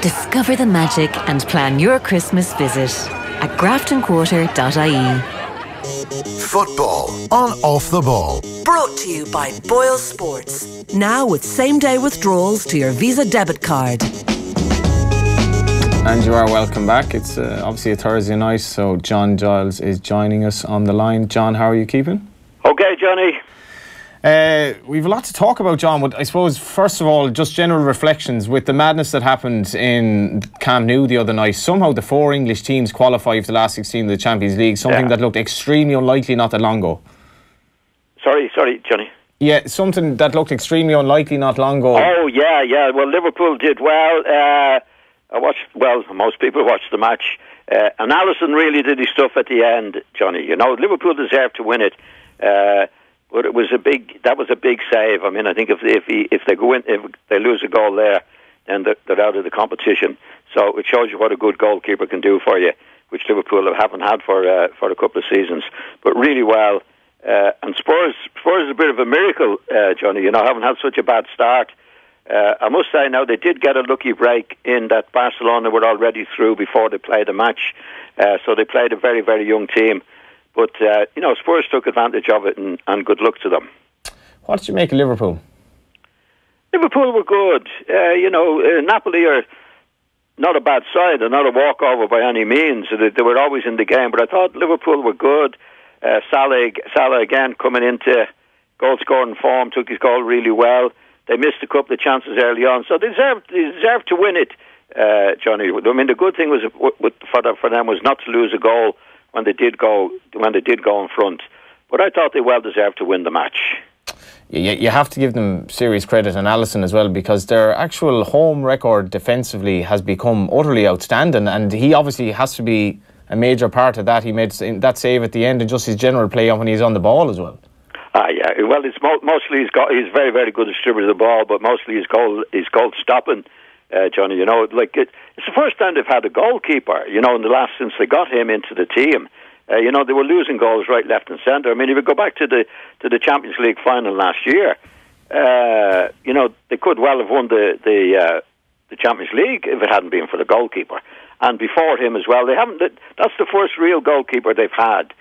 Discover the magic and plan your Christmas visit at graftonquarter.ie. Football on Off the Ball. Brought to you by BoyleSports. Now with same-day withdrawals to your Visa debit card. And you are welcome back. It's obviously a Thursday night, so John Giles is joining us on the line. John, how are you keeping? Okay, Johnny. We've a lot to talk about, John, but I suppose, first of all, just general reflections with the madness that happened in Camp Nou the other night. Somehow the 4 English teams qualify for the last 16 of the Champions League, something that looked extremely unlikely not that long ago. Sorry, Johnny. Yeah, something that looked extremely unlikely not long ago. Oh, yeah. Well, Liverpool did well. Most people watched the match. And Alisson really did his stuff at the end, Johnny. You know, Liverpool deserved to win it. But that was a big save. I mean, I think if they lose a goal there, then they're out of the competition. So it shows you what a good goalkeeper can do for you, which Liverpool haven't had for a couple of seasons. But really well. And Spurs is a bit of a miracle, Johnny. You know, haven't had such a bad start. I must say now they did get a lucky break in that Barcelona were already through before they played the match. So they played a very, very young team. But, Spurs took advantage of it and good luck to them. What did you make of Liverpool? Liverpool were good. Napoli are not a bad side. They're not a walkover by any means. They were always in the game. But I thought Liverpool were good. Salah again coming into goal-scoring form, took his goal really well. They missed a couple of chances early on. So they deserved to win it, Johnny. I mean, the good thing was for them was not to lose a goal when they did go in front. But I thought they well deserved to win the match. You have to give them serious credit, and Alisson as well, because their actual home record defensively has become utterly outstanding, and he obviously has to be a major part of that. He made that save at the end, and just his general play on when he's on the ball as well. Yeah. Well, it's mostly he's very, very good distributor of the ball, but mostly his goal stopping. Johnny, you know, it's the first time they've had a goalkeeper, you know, since they got him into the team. They were losing goals right, left and centre. I mean, if you go back to the Champions League final last year, they could well have won the Champions League if it hadn't been for the goalkeeper. And before him as well, that's the first real goalkeeper they've had.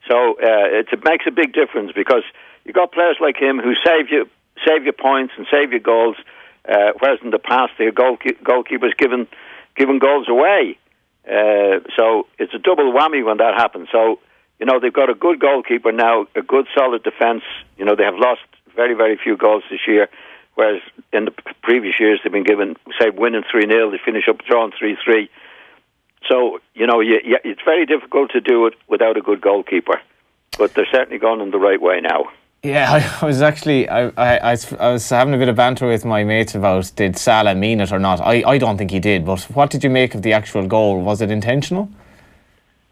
So it makes a big difference because you've got players like him who save you points and save you goals. Whereas in the past, the goalkeepers given goals away. So it's a double whammy when that happens. So, they've got a good goalkeeper now, a good solid defence. They have lost very, very few goals this year, whereas in the previous years they've been winning 3-0, they finish up drawing 3-3. So, it's very difficult to do it without a good goalkeeper. But they're certainly going in the right way now. Yeah, I was actually I was having a bit of banter with my mates about did Salah mean it or not. I don't think he did, but what did you make of the actual goal? Was it intentional?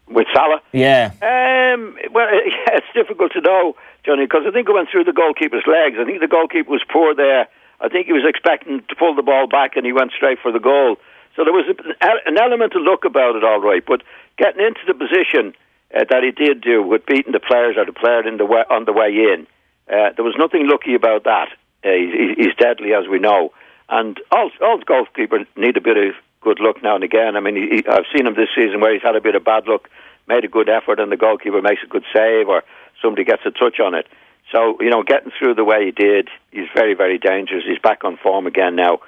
With Salah? Yeah. It's difficult to know, Johnny, because I think it went through the goalkeeper's legs. I think the goalkeeper was poor there. I think he was expecting to pull the ball back and he went straight for the goal. So there was an element of luck about it, all right. But getting into the position that he did do with beating the players or the player on the way in, there was nothing lucky about that. He's deadly, as we know. And all goalkeepers need a bit of good luck now and again. I mean, I've seen him this season where he's had a bit of bad luck, made a good effort, and the goalkeeper makes a good save or somebody gets a touch on it. So, getting through the way he did, he's very, very dangerous. He's back on form again now.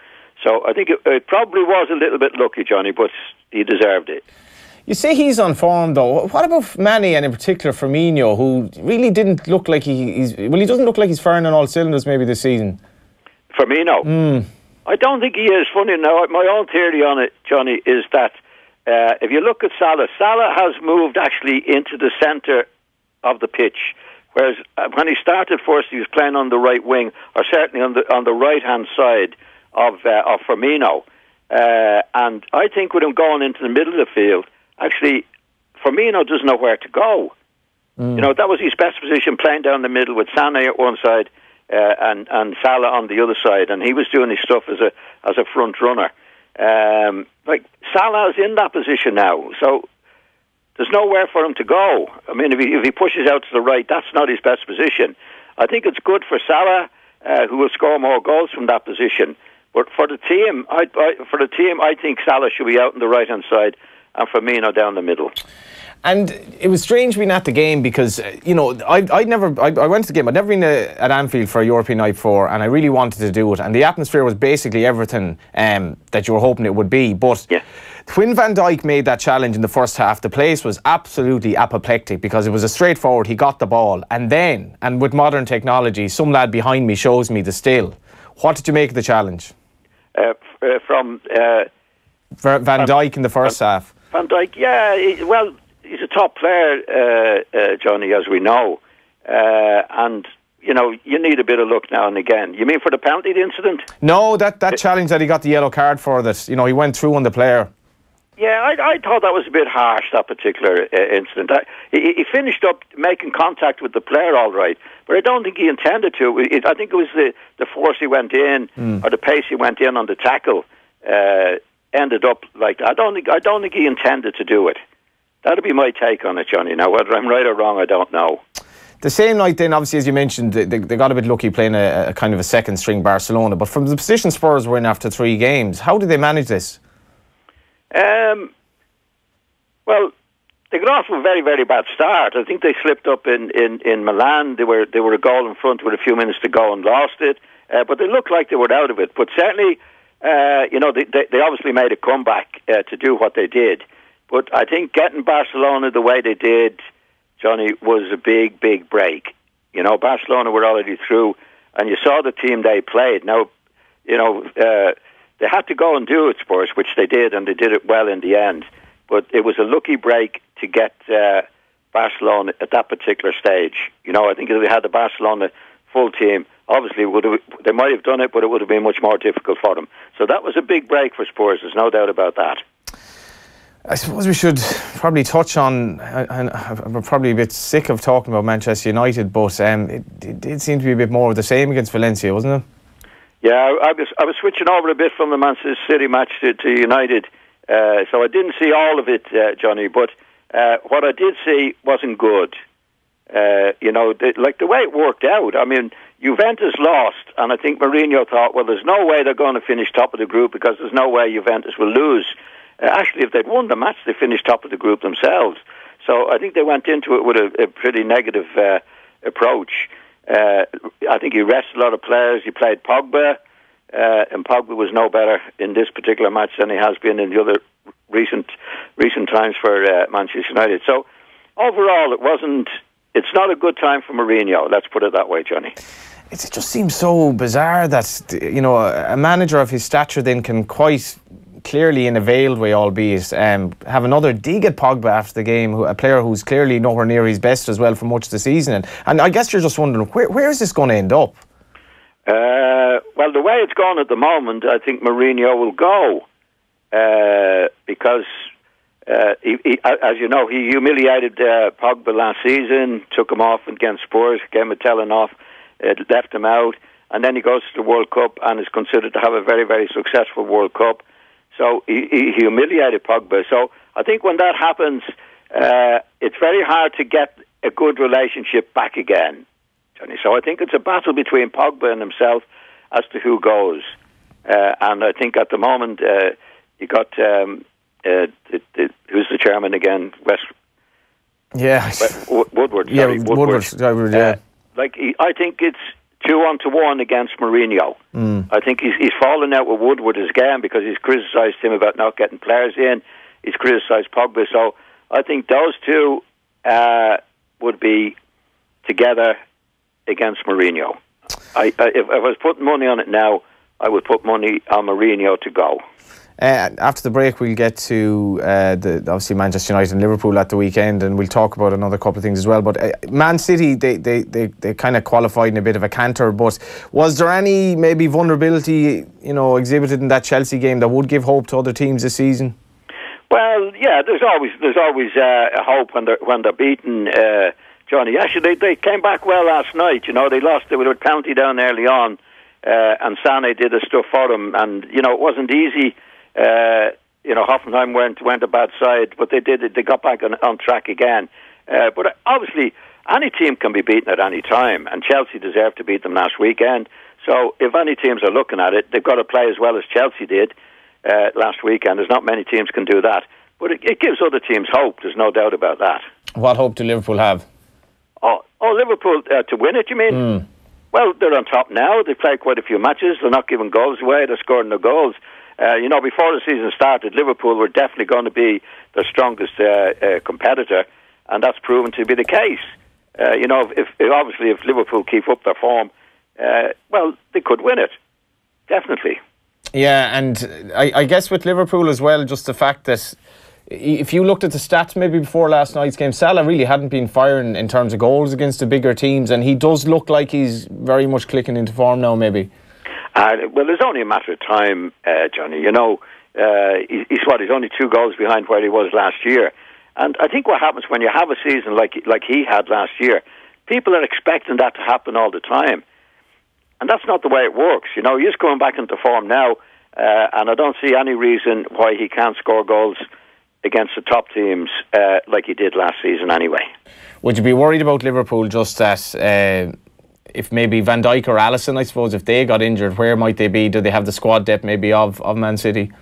So I think it probably was a little bit lucky, Johnny, but he deserved it. You say he's on form, though. What about Manny and in particular Firmino, who really didn't look like he doesn't look like he's firing on all cylinders maybe this season? Firmino? I don't think he is. Funny now, my own theory on it, Johnny, is that if you look at Salah has moved actually into the centre of the pitch, whereas when he started first, he was playing on the right wing, or certainly on the right-hand side of Firmino. And I think with him going into the middle of the field, actually, Firmino doesn't know where to go. That was his best position, playing down the middle with Sané at one side and Salah on the other side, and he was doing his stuff as a front runner. Salah's in that position now, so there's nowhere for him to go. I mean, if he pushes out to the right, that's not his best position. I think it's good for Salah, who will score more goals from that position. But for the team, I think Salah should be out on the right hand side and Firmino down the middle. And it was strange being at the game because, you know, I went to the game. I'd never been at Anfield for a European night before, and I really wanted to do it. And the atmosphere was basically everything that you were hoping it would be. But when Van Dijk made that challenge in the first half, the place was absolutely apoplectic because it was a straightforward, he got the ball. And then, and with modern technology, some lad behind me shows me the still. What did you make of the challenge? From Van Dijk in the first half. Van Dijk, he's a top player, Johnny, as we know. And, you know, you need a bit of luck now and again. You mean for the penalty incident? No, that challenge that he got the yellow card for, that, you know, he went through on the player. Yeah, I thought that was a bit harsh, that particular incident. He finished up making contact with the player all right, but I don't think he intended to. I think it was the force he went in, or the pace he went in on the tackle, ended up like that. I don't think he intended to do it. That'd be my take on it, Johnny. Now, whether I'm right or wrong, I don't know. The same night then, obviously, as you mentioned, they got a bit lucky playing a kind of a second-string Barcelona. But from the position Spurs were in after 3 games, how did they manage this? Well, they got off to a very, very bad start. I think they slipped up in Milan. They were a goal in front with a few minutes to go and lost it. But they looked like they were out of it. But certainly, you know, they obviously made a comeback to do what they did. But I think getting Barcelona the way they did, Johnny, was a big, big break. You know, Barcelona were already through, and you saw the team they played. Now, you know, they had to go and do it, Spurs, which they did, and they did it well in the end. But it was a lucky break to get Barcelona at that particular stage. You know, I think if they had the Barcelona full team, obviously they might have done it, but it would have been much more difficult for them. So that was a big break for Spurs, there's no doubt about that. I suppose we should probably touch on, I'm probably a bit sick of talking about Manchester United, but it did seem to be a bit more of the same against Valencia, wasn't it? Yeah, I was switching over a bit from the Manchester City match to United, so I didn't see all of it, Johnny, but what I did see wasn't good. You know, like the way it worked out, I mean, Juventus lost, and I think Mourinho thought, well, there's no way they're going to finish top of the group because there's no way Juventus will lose. Actually, if they'd won the match, they finished top of the group themselves. So I think they went into it with a pretty negative approach. I think he rested a lot of players. He played Pogba, and Pogba was no better in this particular match than he has been in the other recent times for Manchester United. So overall, it's not a good time for Mourinho. Let's put it that way, Johnny. It just seems so bizarre that, you know, a manager of his stature then can quite clearly, in a veiled way albeit, have another dig at Pogba after the game, a player who's clearly nowhere near his best as well for much of the season. And I guess you're just wondering, where is this going to end up? Well, the way it's gone at the moment, I think Mourinho will go because, as you know, he humiliated Pogba last season, took him off against Spurs, gave him a telling off, left him out, and then he goes to the World Cup and is considered to have a very, very successful World Cup. So he humiliated Pogba. So I think when that happens, it's very hard to get a good relationship back again, Johnny. So I think it's a battle between Pogba and himself as to who goes. And I think at the moment, you got who's the chairman again? Woodward. Sorry, Woodward. Yeah. I think it's 2-1 against Mourinho. I think he's fallen out with Woodward again because he's criticised him about not getting players in. He's criticised Pogba. So I think those two would be together against Mourinho. If I was putting money on it now, I would put money on Mourinho to go. After the break, we'll get to obviously Manchester United and Liverpool at the weekend, and we'll talk about another couple of things as well. But Man City, they kind of qualified in a bit of a canter. But was there any maybe vulnerability, you know, exhibited in that Chelsea game that would give hope to other teams this season? Well, yeah, there's always a hope when they're beaten, Johnny. Actually, they came back well last night. You know, they lost. They were at County down early on, and Sané did the stuff for them. And you know, it wasn't easy. You know, Hoffenheim went a bad side, but they did it. They got back on track again. But obviously, any team can be beaten at any time, and Chelsea deserved to beat them last weekend. So if any teams are looking at it, they've got to play as well as Chelsea did last weekend. There's not many teams can do that. But it gives other teams hope, there's no doubt about that. What hope do Liverpool have? Oh, Liverpool to win it, you mean? Well, they're on top now. They've played quite a few matches. They're not giving goals away. They're scoring their goals. Before the season started, Liverpool were definitely going to be their strongest competitor, and that's proven to be the case. If Liverpool keep up their form, they could win it. Definitely. Yeah, and I guess with Liverpool as well, just the fact that if you looked at the stats maybe before last night's game, Salah really hadn't been firing in terms of goals against the bigger teams, and he does look like he's very much clicking into form now, maybe. Well, there's only a matter of time, Johnny. He's only 2 goals behind where he was last year. And I think what happens when you have a season like he had last year, people are expecting that to happen all the time. And that's not the way it works. He's coming back into form now, and I don't see any reason why he can't score goals against the top teams like he did last season anyway. Would you be worried about Liverpool just that if maybe Van Dijk or Alisson, I suppose, if they got injured, where might they be? Do they have the squad depth maybe of Man City?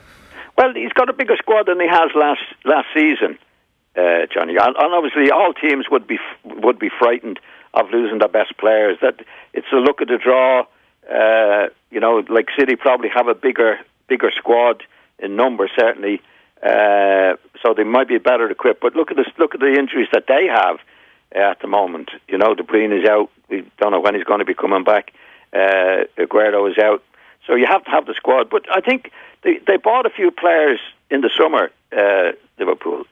Well, he's got a bigger squad than he has last season, Johnny. And obviously all teams would be frightened of losing their best players. That it's a look at the draw. Like City probably have a bigger squad in numbers, certainly. So they might be better equipped. But look at the injuries that they have at the moment. De Bruyne is out. We don't know when he's going to be coming back. Aguero is out. So you have to have the squad. But I think they bought a few players in the summer, Liverpool.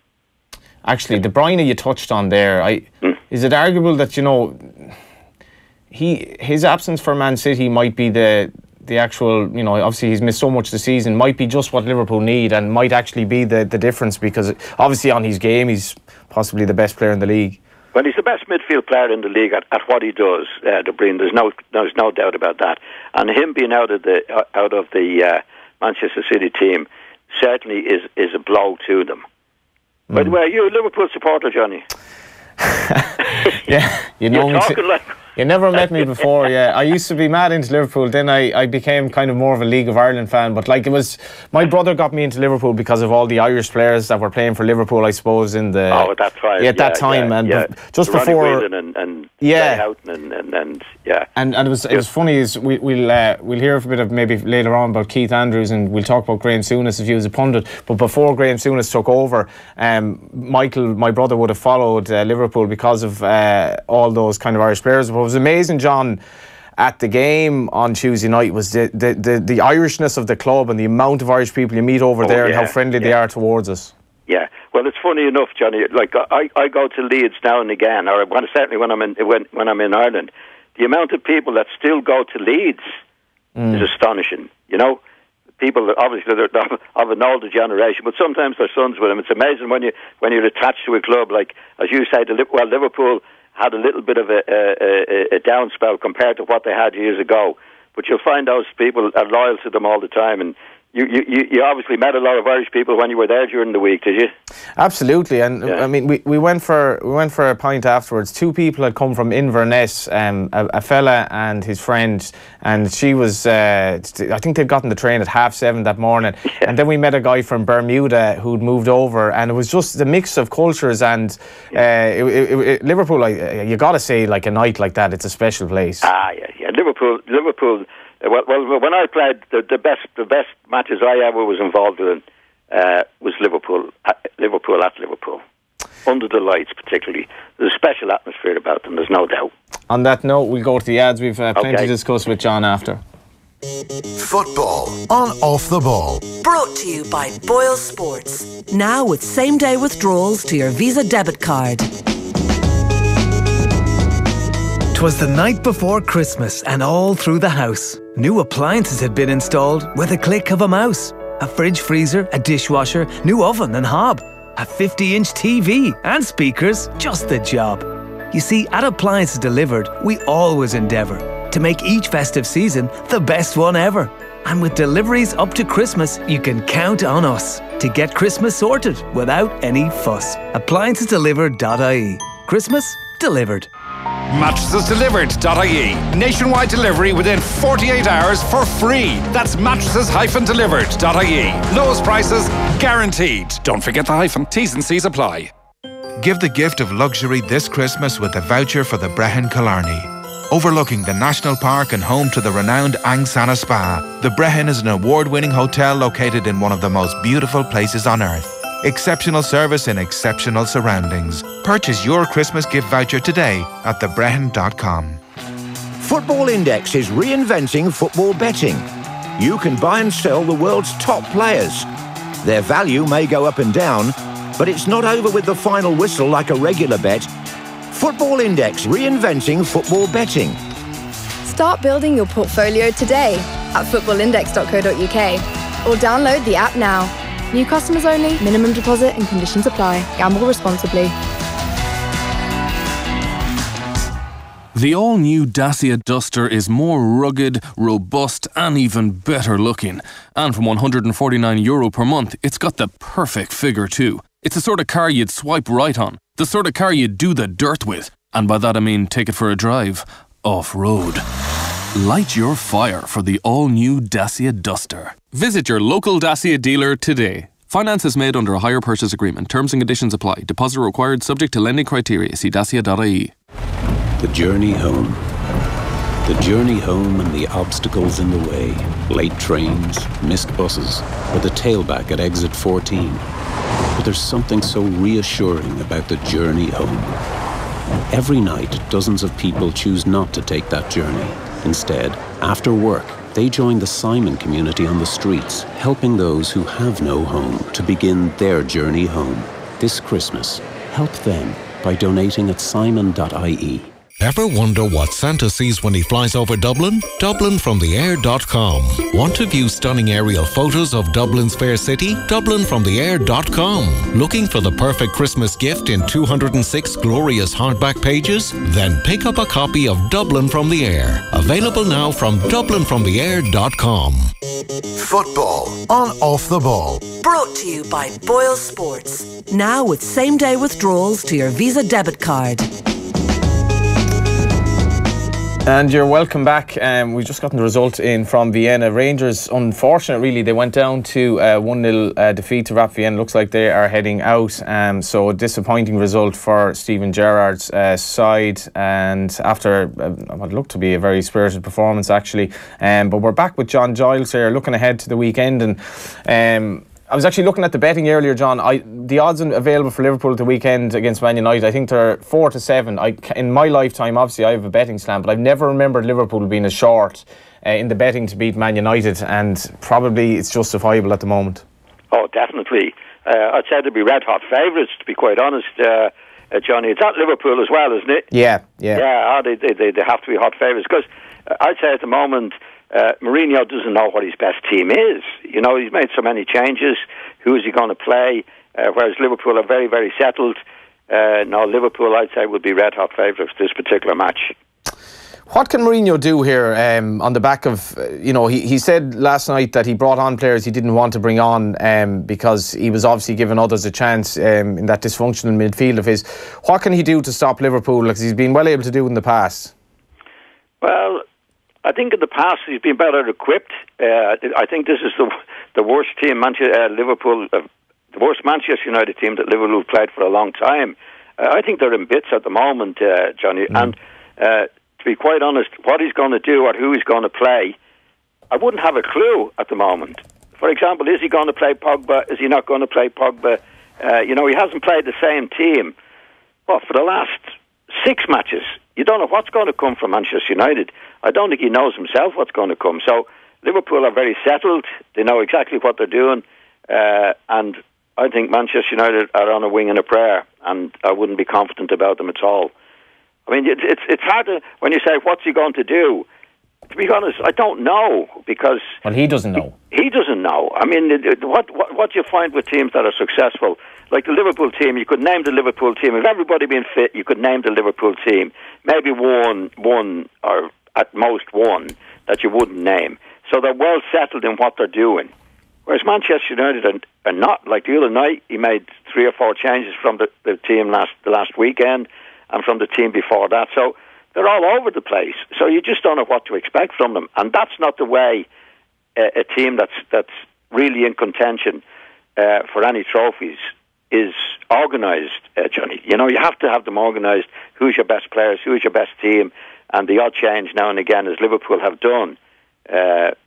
Actually, De Bruyne you touched on there. Is it arguable that his absence for Man City might be the actual, obviously he's missed so much this season, might be just what Liverpool need and might actually be the difference, because obviously on his game he's possibly the best player in the league. Well, he's the best midfield player in the league at what he does, De Bruyne. There's no doubt about that. And him being out of the Manchester City team certainly is a blow to them. By the way, are you a Liverpool supporter, Johnny? Yeah, You're talking like... You never met me before, yeah. I used to be mad into Liverpool, then I became kind of more of a League of Ireland fan. But my brother got me into Liverpool because of all the Irish players that were playing for Liverpool, I suppose, in the... Oh, that's right. Yeah, at that time. Just Ronnie before... and Houghton and it was funny, is we'll hear a bit of maybe later on about Keith Andrews, and we'll talk about Graham Souness if he was a pundit. But before Graham Souness took over, Michael, my brother, would have followed Liverpool because of all those kind of Irish players. But it was amazing, John, at the game on Tuesday night was the Irishness of the club and the amount of Irish people you meet over there and how friendly they are towards us. Yeah, well, it's funny enough, Johnny. Like I go to Leeds now and again, or certainly when I'm in Ireland, the amount of people that still go to Leeds is astonishing. People obviously they're of an older generation, but sometimes their sons with them. It's amazing when you're attached to a club like, as you say, Liverpool had a little bit of a down spell compared to what they had years ago. But you'll find those people are loyal to them all the time. And you obviously met a lot of Irish people when you were there during the week, did you? Absolutely, and I mean we went for a pint afterwards. 2 people had come from Inverness, a fella and his friend, and she was I think they'd gotten the train at 7:30 that morning, and then we met a guy from Bermuda who'd moved over, and it was just the mix of cultures. And Liverpool, you got to say, like a night like that, it's a special place. Liverpool. Well, when I played, the best matches I ever was involved in was Liverpool at Liverpool. Under the lights, particularly. There's a special atmosphere about them, there's no doubt. On that note, we'll go to the ads. We've plenty to discuss with John after. Football on Off the Ball. Brought to you by BoyleSports. Now with same-day withdrawals to your Visa debit card. 'Twas the night before Christmas, and all through the house, new appliances had been installed with a click of a mouse. A fridge, freezer, a dishwasher, new oven and hob, a 50-inch TV and speakers, just the job. You see, at Appliances Delivered, we always endeavour to make each festive season the best one ever. And with deliveries up to Christmas, you can count on us to get Christmas sorted without any fuss. AppliancesDelivered.ie. Christmas delivered. Mattresses-delivered.ie. Nationwide delivery within 48 hours for free. That's mattresses-delivered.ie. Lowest prices guaranteed. Don't forget the hyphen. T's and C's apply. Give the gift of luxury this Christmas with a voucher for the Brehon Killarney. Overlooking the National Park and home to the renowned Angsana Spa, the Brehon is an award-winning hotel located in one of the most beautiful places on earth. Exceptional service in exceptional surroundings. Purchase your Christmas gift voucher today at thebrehon.com. Football Index is reinventing football betting. You can buy and sell the world's top players. Their value may go up and down, but it's not over with the final whistle like a regular bet. Football Index, reinventing football betting. Start building your portfolio today at footballindex.co.uk or download the app now. New customers only, minimum deposit and conditions apply. Gamble responsibly. The all-new Dacia Duster is more rugged, robust and even better looking. And from €149 per month, it's got the perfect figure too. It's the sort of car you'd swipe right on. The sort of car you'd do the dirt with. And by that I mean take it for a drive. Off-road. Light your fire for the all-new Dacia Duster. Visit your local Dacia dealer today. Finance is made under a hire purchase agreement. Terms and conditions apply. Deposit required subject to lending criteria. See dacia.ie. The journey home. The journey home and the obstacles in the way. Late trains, missed buses, or the tailback at exit 14. But there's something so reassuring about the journey home. Every night, dozens of people choose not to take that journey. Instead, after work, they join the Simon community on the streets, helping those who have no home to begin their journey home. This Christmas, help them by donating at simon.ie. Ever wonder what Santa sees when he flies over Dublin? DublinFromTheAir.com. Want to view stunning aerial photos of Dublin's fair city? DublinFromTheAir.com. Looking for the perfect Christmas gift in 206 glorious hardback pages? Then pick up a copy of Dublin from the Air. Available now from DublinFromTheAir.com. Football on Off the Ball. Brought to you by BoyleSports. Now with same-day withdrawals to your Visa debit card. And you're welcome back. We've just gotten the result in from Vienna. Rangers, unfortunate really, they went down to 1-0 defeat to Rap Vienna. Looks like they are heading out. So a disappointing result for Steven Gerrard's side. And after what looked to be a very spirited performance actually. But we're back with John Giles here, looking ahead to the weekend. And I was actually looking at the betting earlier, John. The odds available for Liverpool at the weekend against Man United, I think they're 4-7. In my lifetime, obviously, I have a betting slant, but I've never remembered Liverpool being as short in the betting to beat Man United, and probably it's justifiable at the moment. Oh, definitely. I'd say they'd be red-hot favourites, to be quite honest, Johnny. It's at Liverpool as well, isn't it? Yeah. They have to be hot favourites, because I'd say at the moment, Mourinho doesn't know what his best team is. You know, he's made so many changes. Who is he going to play? Whereas Liverpool are very, very settled. No, Liverpool, I'd say, would be red-hot favourites this particular match. What can Mourinho do here on the back of, he said last night that he brought on players he didn't want to bring on because he was obviously giving others a chance in that dysfunctional midfield of his. What can he do to stop Liverpool? Because he's been well able to do in the past. Well, I think in the past he's been better equipped. I think this is the worst team, Liverpool, the worst Manchester United team that Liverpool played for a long time. I think they're in bits at the moment, Johnny. And to be quite honest, what he's going to do or who he's going to play, I wouldn't have a clue at the moment. For example, is he going to play Pogba? Is he not going to play Pogba? He hasn't played the same team for the last 6 matches. You don't know what's going to come from Manchester United. I don't think he knows himself what's going to come. So Liverpool are very settled. They know exactly what they're doing. And I think Manchester United are on a wing and a prayer. And I wouldn't be confident about them at all. I mean, it's hard to, when you say, what's he going to do? To be honest, I don't know, because... Well, he doesn't know. He doesn't know. I mean, what you find with teams that are successful, like the Liverpool team, you could name the Liverpool team. If everybody been fit, you could name the Liverpool team. Maybe one or at most one that you wouldn't name. So they're well settled in what they're doing. Whereas Manchester United are not. Like the other night, he made 3 or 4 changes from the team the last weekend and from the team before that. So they're all over the place. So you just don't know what to expect from them. And that's not the way a team that's really in contention for any trophies is organised, Johnny. You know, you have to have them organised. Who's your best players? Who's your best team? And the odd change now and again, as Liverpool have done.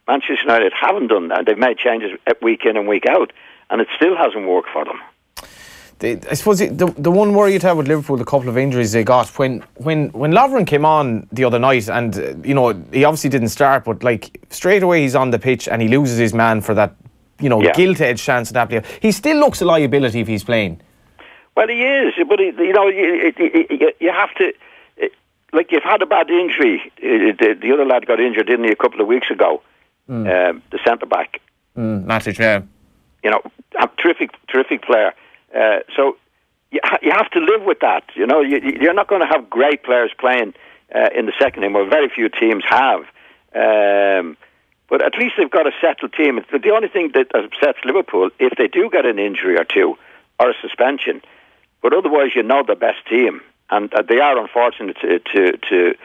Manchester United haven't done that. They've made changes week in and week out, and it still hasn't worked for them. I suppose the one worry you'd have with Liverpool, the couple of injuries they got when Lovren came on the other night, and you know, he obviously didn't start, but like straight away he's on the pitch and he loses his man for that, you know, gilt-edged chance at that. He still looks a liability if he's playing. Well, he is, but you know, you have to. Like, you've had a bad injury. The other lad got injured, didn't he, a couple of weeks ago? The centre back. Matic, yeah. You know, a terrific player. So you have to live with that. You know, you're not going to have great players playing in the second team. Well, very few teams have. But at least they've got a settled team. The only thing that upsets Liverpool, if they do get an injury or two, or a suspension, but otherwise you know the best team. And they are unfortunate to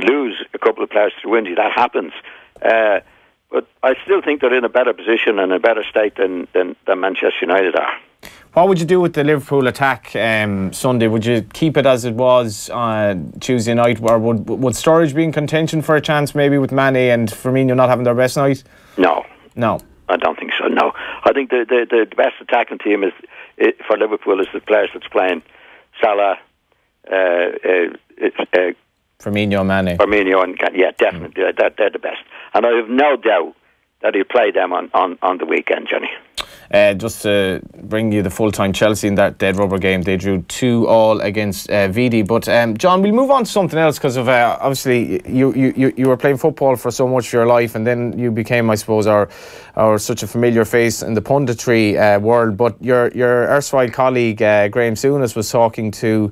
lose a couple of players through injury. That happens. But I still think they're in a better position and a better state than Manchester United are. What would you do with the Liverpool attack Sunday? Would you keep it as it was Tuesday night, or would Sturridge be in contention for a chance maybe with Mane and Firmino not having their best night? No. No. I don't think so, no. I think the best attacking team for Liverpool is the players that's playing. Salah, Firmino, Mane. Firmino, and definitely they're the best, and I have no doubt that he'll play them on the weekend, Johnny. Just to bring you the full-time Chelsea in that dead rubber game, they drew 2-2 against VD. But John, we'll move on to something else, because of obviously you were playing football for so much of your life, and then you became, I suppose, our such a familiar face in the punditry world. But your erstwhile colleague Graham Souness was talking to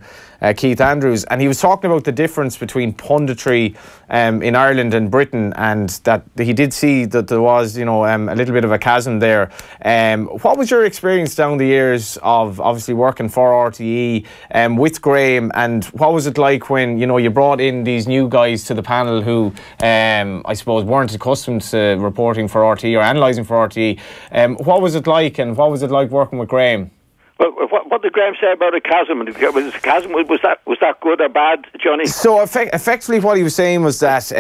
Keith Andrews, and he was talking about the difference between punditry in Ireland and Britain, and that he did see that there was, you know, a little bit of a chasm there. What was your experience down the years of obviously working for RTE with Graham, and what was it like when, you know, you brought in these new guys to the panel who I suppose weren't accustomed to reporting for RTE or analysing for RTE? What was it like, and what was it like working with Graham? Well, what did Graham say about a chasm? Was that good or bad, Johnny? So effectively what he was saying was that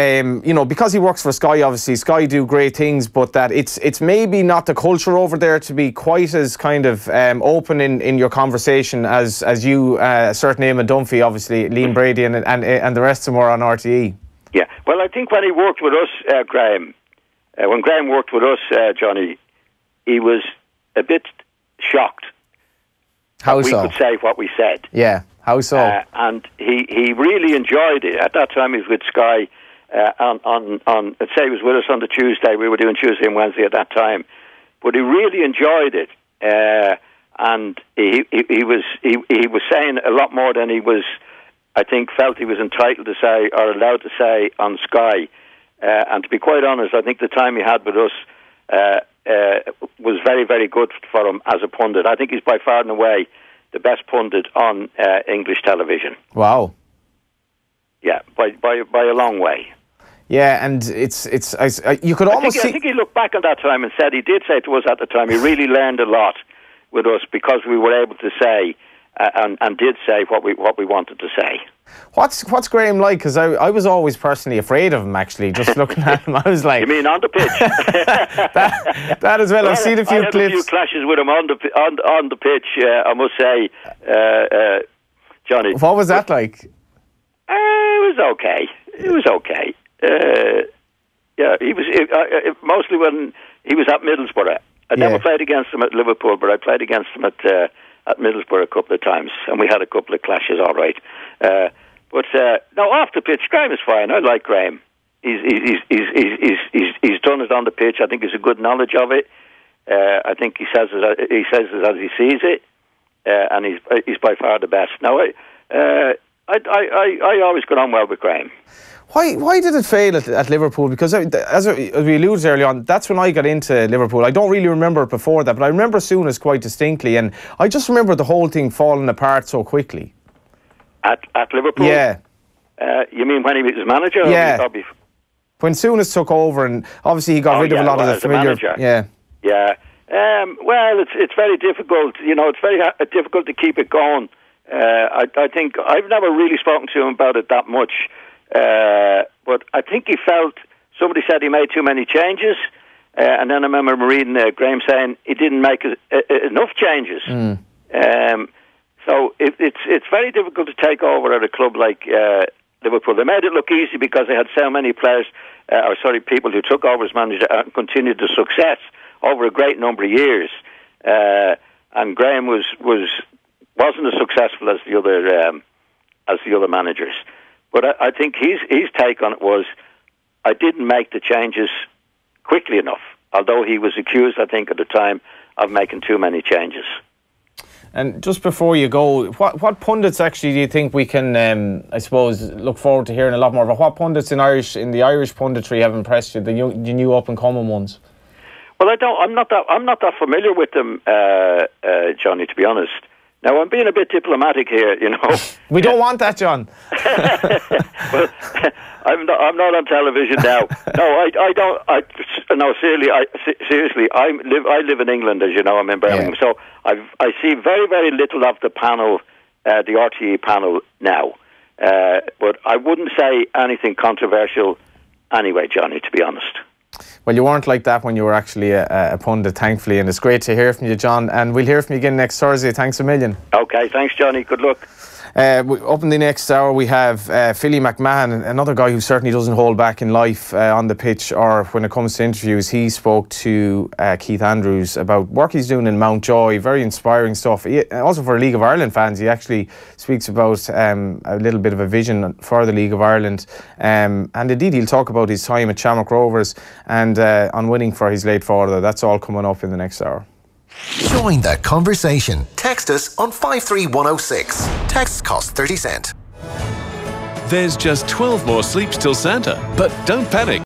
you know, because he works for Sky, obviously Sky do great things, but that it's maybe not the culture over there to be quite as kind of open in your conversation as you, certain Eamon Dunphy, obviously Liam Brady and the rest of them were on RTE. Yeah, well, I think when he worked with us, Graham, when Graham worked with us, Johnny, he was a bit shocked. How so? We could say what we said. Yeah, how so? And he really enjoyed it. At that time he was with Sky on let's say he was with us on the Tuesday. We were doing Tuesday and Wednesday at that time. But he really enjoyed it. And he was saying a lot more than he was, I think, felt he was entitled to say or allowed to say on Sky. And to be quite honest, I think the time he had with us was very, very good for him as a pundit. I think he's by far and away the best pundit on English television. Wow. Yeah, by a long way. Yeah, and you could almost see. I think he looked back on that time and said, he did say to us at the time, he really learned a lot with us because we were able to say and did say what we wanted to say. What's Graham like? Because I was always personally afraid of him, actually, just looking at him. I was like... You mean on the pitch? that as well. I've seen a few clips. I had a few clashes with him on the pitch, I must say, Johnny. What was that like? It was okay. Yeah, he was mostly when he was at Middlesbrough. I never played against him at Liverpool, but I played against him at Middlesbrough a couple of times, and we had a couple of clashes, all right. But no, off the pitch, Graham is fine. I like Graham. He's done it on the pitch. I think he's a good knowledge of it. I think he says it as he sees it, and he's by far the best. Now, I always got on well with Graham. Why did it fail at Liverpool? Because as we alluded earlier on, that's when I got into Liverpool. I don't really remember it before that, but I remember Souness quite distinctly, and I just remember the whole thing falling apart so quickly. At Liverpool? Yeah. You mean when he was manager? Yeah. Or when Souness took over, and obviously he got rid of a lot of the familiar. Yeah. Well, it's very difficult. You know, it's very difficult to keep it going. I think I've never really spoken to him about it that much, but I think he felt somebody said he made too many changes, and then I remember reading Graham saying he didn't make enough changes. So it's very difficult to take over at a club like Liverpool. They made it look easy because they had so many players, people who took over as manager and continued the success over a great number of years. And Graham wasn't as successful as the other managers. But I think his take on it was, I didn't make the changes quickly enough. Although he was accused, I think, at the time of making too many changes. And just before you go, what pundits actually do you think we can, I suppose, look forward to hearing a lot more about? What pundits in the Irish punditry have impressed you, the new up and coming ones? Well, I'm not that familiar with them, Johnny, to be honest. Now, I'm being a bit diplomatic here, you know. We don't want that, John. Well, I'm not on television now. No, I don't. No, seriously, I live in England, as you know. I'm in Birmingham, so I see very, very little of the panel, the RTE panel now. But I wouldn't say anything controversial anyway, Johnny, to be honest. Well, you weren't like that when you were actually a pundit, thankfully, and it's great to hear from you, John, and we'll hear from you again next Thursday. Thanks a million. Okay, thanks, Johnny. Good luck. Up in the next hour we have Philly McMahon, another guy who certainly doesn't hold back in life on the pitch or when it comes to interviews. He spoke to Keith Andrews about work he's doing in Mountjoy. Very inspiring stuff. Also for League of Ireland fans, he actually speaks about a little bit of a vision for the League of Ireland, and indeed he'll talk about his time at Shamrock Rovers and on winning for his late father. That's all coming up in the next hour. Join that conversation. Text us on 53106. Texts cost 30 cents. There's just 12 more sleeps till Santa, but don't panic.